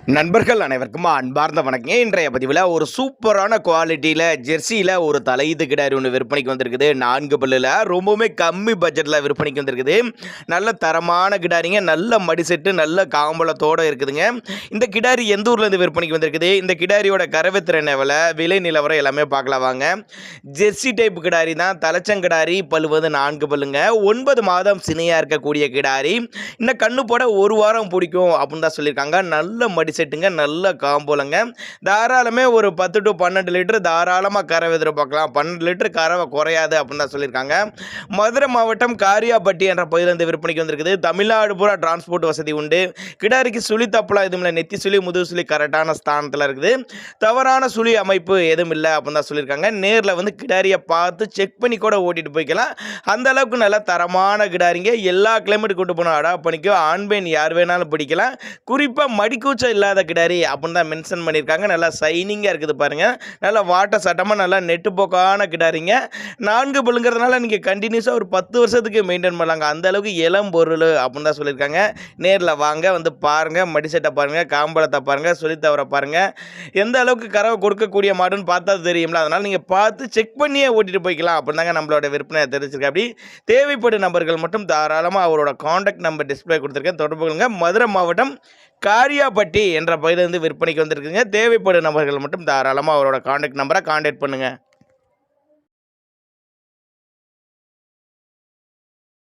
நண்பர்கள் அனைவருக்கும் அன்பார்ந்த வணக்கங்க. இன்றைய பதிவில் ஒரு சூப்பரான குவாலிட்டியில் ஜெர்சியில் ஒரு தலையீத்து கிடாரி ஒன்று விற்பனைக்கு வந்திருக்குது. 4 பல்லில் ரொம்பவுமே கம்மி பட்ஜெட்டில் விற்பனைக்கு வந்திருக்குது. நல்ல தரமான கிடாரிங்க, நல்ல மடி செட்டு, நல்ல காம்பளத்தோடு இருக்குதுங்க. இந்த கிடாரி எந்த ஊர்லேருந்து விற்பனைக்கு வந்திருக்குது, இந்த கிடாரியோட கறவைத்திறன் எவ்வளோ, விலை நிலவரம் எல்லாமே பார்க்கலாம் வாங்க. ஜெர்சி டைப் கிடாரி தான், தலைச்சங்கிடாரி, பல்லுவது 4 பல்லுங்க. 9 மாதம் சினையாக இருக்கக்கூடிய கிடாரி. இந்த கண்ணு போட 1 வாரம் பிடிக்கும் அப்படின்னு தான் சொல்லியிருக்காங்க. நல்ல மடி செட்டுங்க, நல்ல காம்போலங்க. தாராளமே ஒரு 10 to 12 லிட்டர் தாராளமாக கறவை எதிர்பார்க்கலாம். 12 லிட்டர் கறவை குறையாது அப்படின்னு தான் சொல்லியிருக்காங்க. மதுரை மாவட்டம் காரியாபட்டி என்ற பகுதியிலிருந்து விற்பனைக்கு வந்திருக்குது. தமிழ்நாடு பூரா டிரான்ஸ்போர்ட் வசதி உண்டு. கிடாரிக்கு சுழி தப்பலாம் எதுவும் இல்லை. நெத்தி சுழி, முதுகு சுழி கரெக்டான ஸ்தானத்தில் இருக்குது. தவறான சுழி அமைப்பு எதுவும் இல்லை அப்படின்னு தான் சொல்லியிருக்காங்க. நேரில் வந்து கிடாரியை பார்த்து செக் பண்ணி கூட ஓட்டிட்டு போய்க்கலாம். அந்த அளவுக்கு நல்ல தரமான கிடாரிங்க. எல்லா கிளைமேட் கொண்டு போனால் அடாப்ட் பண்ணிக்கோ. ஆண் பெண் யார் வேணாலும் பிடிக்கலாம். குறிப்பாக மடிக்கூச்சம் இல்லாத கிடாரி அப்படின்னு தான் மென்ஷன் பண்ணியிருக்காங்க. நல்லா சைனிங்காக இருக்குது பாருங்கள். நல்லா வாட்ட சட்டமாக நல்லா நெட்டு போக்கான கிடாரிங்க. 4 பல்லுங்கிறதுனால நீங்கள் கண்டினியூஸாக ஒரு 10 வருஷத்துக்கு மெயின்டைன் பண்ணலாங்க. அந்த அளவுக்கு இளம் பொருள் அப்படின்னு தான் சொல்லியிருக்காங்க. நேரில் வாங்க, வந்து பாருங்கள், மடிசெட்டை பாருங்கள், காம்பளத்தை பாருங்கள், சொல்லித்தவரை பாருங்கள். எந்த அளவுக்கு கறவை கொடுக்கக்கூடிய மாடுன்னு பார்த்தா தெரியும்ல. அதனால் நீங்கள் பார்த்து செக் பண்ணியே ஓட்டிகிட்டு போய்க்கலாம் அப்படின்னு தாங்க நம்மளோட விற்பனை தெரிஞ்சிருக்கேன். அப்படி தேவைப்படும் நபர்கள் மட்டும் தாராளமாக அவரோட காண்டாக்ட் நம்பர் டிஸ்பிளே கொடுத்துருக்கேன், தொடர்பு கொள்ளுங்க. மதுரை மாவட்டம் காரியாபட்டி என்ற பகுதியிலிருந்து விற்பனைக்கு வந்திருக்குங்க. தேவைப்படும் நபர்கள் மட்டும் தாராளமாக அவரோட காண்டாக்ட் நம்பரை காண்டாக்ட் பண்ணுங்கள்.